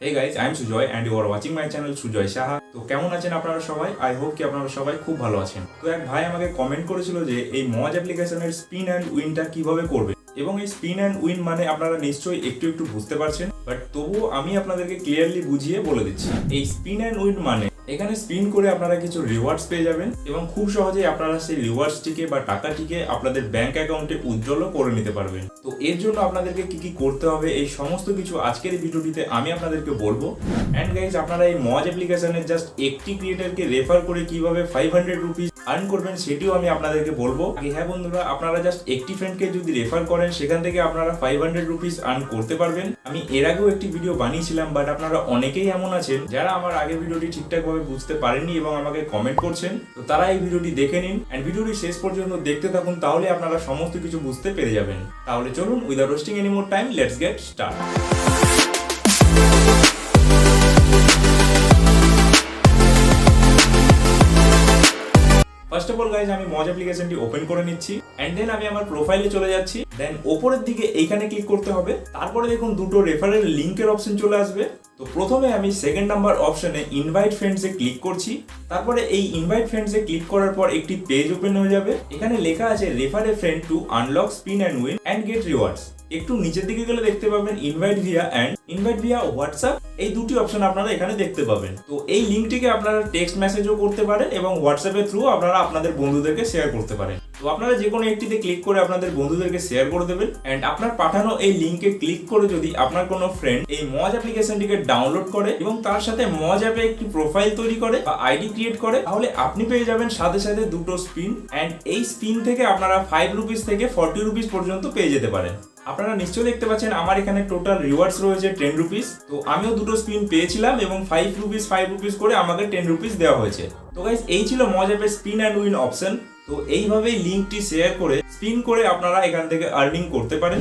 Hey guys, I am Sujoy and you are watching my channel Sujoy Saha. তো কেমন আছেন আপনারা সবাই? আই হোপ কি আপনারা সবাই খুব ভালো আছেন। তো এক ভাই আমাকে কমেন্ট করেছিল যে এই মজ অ্যাপ্লিকেশনের স্পিন অ্যান্ড উইনটা কিভাবে করবে, এবং এই স্পিন অ্যান্ড উইন মানে আপনারা নিশ্চয়ই একটু বুঝতে পারছেন, বাট তবুও আমি আপনাদেরকে ক্লিয়ারলি বুঝিয়ে বলে দিচ্ছি। এই স্পিন অ্যান্ড উইন মানে এখানে স্পিন করে আপনারা কিছু রিওয়ার্ডস পেয়ে যাবেন এবং খুব সহজেই আপনারা সেই রিওয়ার্ডসটিকে বা টাকাটিকে আপনাদের ব্যাংক অ্যাকাউন্টে উইথড্রলও করে নিতে পারবেন। তো এর জন্য আপনাদেরকে কি করতে হবে এই সমস্ত কিছু আজকের এই ভিডিওটিতে আমি আপনাদেরকে বলবো। অ্যান্ড গাইজ, আপনারা এই মজ অ্যাপ্লিকেশনের জাস্ট একটি ক্রিয়েটরকে রেফার করে কিভাবে 500 রুপিস আর্ন করবেন সেটিও আমি আপনাদেরকে বলবো। হ্যাঁ বন্ধুরা, আপনারা জাস্ট একটি ফ্রেন্ডকে যদি রেফার করেন সেখান থেকে আপনারা 500 রুপিস আর্ন করতে পারবেন। আমি এর আগেও একটি ভিডিও বানিয়েছিলাম, বাট আপনারা অনেকেই এমন আছেন যারা আমার আগের ভিডিওটি ঠিকঠাক বুঝতে পারেননি এবং আমাকে কমেন্ট করছেন। তো তারা এই ভিডিওটি দেখে নিন এন্ড ভিডিওটি শেষ পর্যন্ত দেখতে থাকুন, তাহলে আপনারা সমস্ত কিছু বুঝতে পেরে যাবেন। তাহলে চলুন, without wasting any more time, let's get start. First of all guys, আমি মজ অ্যাপ্লিকেশনটি ওপেন করে নিচ্ছি এন্ড দেন আমি আমার প্রোফাইলে চলে যাচ্ছি। দেন ওপরের দিকে এইখানে ক্লিক করতে হবে। তারপরে দেখুন দুটো রেফারেল লিংকের অপশন চলে আসবে। তো প্রথমে আমি সেকেন্ড নাম্বার অপশনে ইনভাইট ফ্রেন্ডসে ক্লিক করছি। তারপরে এই ইনভাইট ফ্রেন্ডসে ক্লিক করার পর একটি পেজ ওপেন হয়ে যাবে। এখানে লেখা আছে refer a friend to unlock spin and win and get rewards. একটু নিচের দিকে গেলে দেখতে পাবেন invite via and invite via WhatsApp, এই দুটি অপশন আপনারা এখানে দেখতে পাবেন। তো এই লিঙ্কটিকে আপনারা টেক্সট মেসেজও করতে পারেন এবং হোয়াটসঅ্যাপের থ্রু আপনারা আপনাদের বন্ধুদেরকে শেয়ার করতে পারেন। তো আপনারা যে কোনো একটিতে ক্লিক করে আপনাদের বন্ধুদেরকে শেয়ার করে দেবেন এন্ড আপনার পাঠানো এই লিঙ্কে ক্লিক করে যদি আপনার কোনো ফ্রেন্ড এই মজ অ্যাপ্লিকেশনটিকে ডাউনলোড করে এবং তার সাথে মজ অ্যাপে একটি প্রোফাইল তৈরি করে বা আইডি ক্রিয়েট করে, তাহলে আপনি পেয়ে যাবেন সাথে সাথে দুটো স্পিন এন্ড এই স্পিন থেকে আপনারা 5 রুপিস থেকে 40 রুপিস পর্যন্ত পেয়ে যেতে পারেন। আপনারা নিশ্চয়ই দেখতে পাচ্ছেন আমার এখানে টোটাল রিওয়ার্ডস রয়েছে 10 রুপিস। তো আমিও দুটো স্পিন পেয়েছিলাম এবং 5 রুপিস করে আমাকে 10 রুপিস দেওয়া হয়েছে। তো গাইস, এই ছিল মজ অ্যাপের স্পিন অ্যান্ড উইন অপশন। তো এইভাবেই লিঙ্কটি শেয়ার করে স্পিন করে আপনারা এখান থেকে আর্নিং করতে পারেন।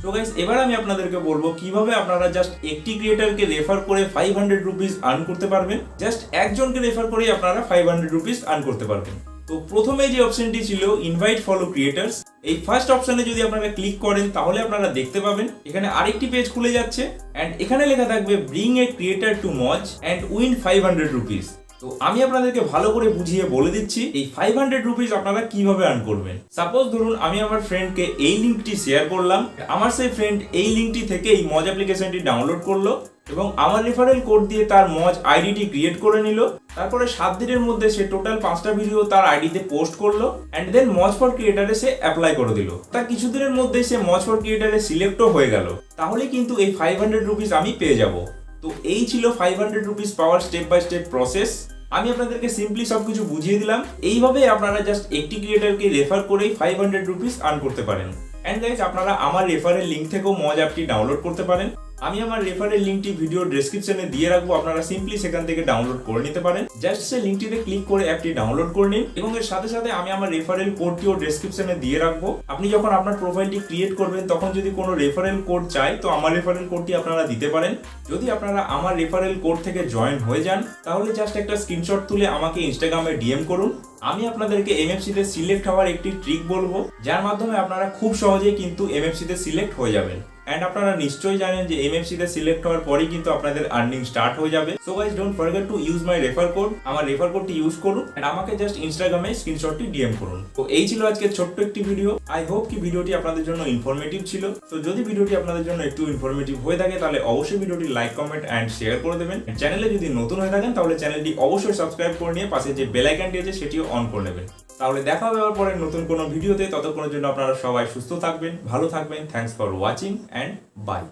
তো গাইস, এবার আমি আপনাদেরকে বলবো কিভাবে আপনারা জাস্ট একটি ক্রিয়েটরকে রেফার করে 500 রুপিস আর্ন করতে পারবেন। জাস্ট একজনকে রেফার করেই আপনারা 500 রুপিস আর্ন করতে পারবেন। তো প্রথমে যে অপশনটি ছিল ইনভাইট ফলো ক্রিয়েটার্স, এই ফার্স্ট অপশনে যদি আপনারা ক্লিক করেন তাহলে আপনারা দেখতে পাবেন এখানে আরেকটি পেজ খুলে যাচ্ছে এন্ড এখানে লেখা থাকবে bring a creator to Moj and win 500 rupees. তো আমি আপনাদেরকে ভালো করে বুঝিয়ে বলে দিচ্ছি এই 500 রুপিস আপনারা কিভাবে আর্ন করবেন। সাপোজ ধরুন আমি আমার ফ্রেন্ডকে এই লিঙ্কটি শেয়ার করলাম, আমার সেই ফ্রেন্ড এই লিঙ্কটি থেকে এই মজ অ্যাপ্লিকেশনটি ডাউনলোড করলো এবং আমার রেফারেল কোড দিয়ে তার মজ আইডিটি ক্রিয়েট করে নিল। তারপরে 7 দিনের মধ্যে সে টোটাল 5টা ভিডিও তার আইডিতে পোস্ট করলো and then Moj for ক্রিয়েটারে say apply করে দিল। তার কিছুদিনের মধ্যে সে মজ ফর ক্রিয়েটারে সিলেক্টও হয়ে গেল। তাহলে কিন্তু এই 500 রুপিস আমি পেয়ে যাব। তো এই ছিল 500 রুপিস পাওয়ার স্টেপ বাই স্টেপ প্রসেস। আমি আপনাদেরকে সিম্পলি সবকিছু বুঝিয়ে দিলাম। এইভাবে আপনারা জাস্ট একটি ক্রিয়েটরকে রেফার করেই 500 রুপিস আর্ন করতে পারেন। এন্ড গাইস, আপনারা আমার রেফারেল লিঙ্ক থেকেও মজ অ্যাপটি ডাউনলোড করতে পারেন। আমি আমার রেফারেল লিঙ্কটি ভিডিও ডেসক্রিপশনে দিয়ে রাখবো, আপনারা সিম্পলি সেখান থেকে ডাউনলোড করে নিতে পারেন। জাস্ট সেই লিঙ্কটিতে ক্লিক করে অ্যাপটি ডাউনলোড করে নিন এবং এর সাথে সাথে আমি আমার রেফারেল কোডটিও ডেসক্রিপশনে দিয়ে রাখবো। আপনি যখন আপনার প্রোফাইলটি ক্রিয়েট করবেন তখন যদি কোনো রেফারেল কোড চাই তো আমার রেফারেল কোডটি আপনারা দিতে পারেন। যদি আপনারা আমার রেফারেল কোড থেকে জয়েন হয়ে যান তাহলে জাস্ট একটা স্ক্রিনশট তুলে আমাকে ইনস্টাগ্রামে ডিএম করুন। আমি আপনাদেরকে এমএফসিতে সিলেক্ট হওয়ার একটি ট্রিক বলবো, যার মাধ্যমে আপনারা খুব সহজেই কিন্তু এমএফসিতে সিলেক্ট হয়ে যাবেন। এন্ড আপনারা নিশ্চয়ই জানেন যে এমএফসিতে সিলেক্ট হওয়ার পরেই কিন্তু আপনাদের আর্নিং স্টার্ট হয়ে যাবে। So guys, don't forget to use my refer code. আমার রেফার কোডটি ইউজ করুন এন্ড আমাকে জাস্ট ইনস্টাগ্রামে স্ক্রিনশটটি ডিএম করুন। তো এই ছিল আজকে ছোট্ট একটি ভিডিও। আই হোপ কি ভিডিওটি আপনাদের জন্য ইনফরমেটিভ ছিল। তো যদি ভিডিওটি আপনাদের জন্য একটু ইনফরমেটিভ হয়ে থাকে তাহলে অবশ্যই ভিডিওটি লাইক, কমেন্ট এন্ড শেয়ার করে দেবেন। চ্যানেলে যদি নতুন হয়ে থাকেন তাহলে চ্যানেলটি অবশ্যই সাবস্ক্রাইব করে নিয়ে পাশে যে বেল আইকনটি আছে সেটিও অন করে নেবেন। তাহলে দেখা হবে আবার পরে নতুন কোনো ভিডিওতে। ততক্ষণের জন্য আপনারা সবাই সুস্থ থাকবেন, ভালো থাকবেন। Thanks for watching and by.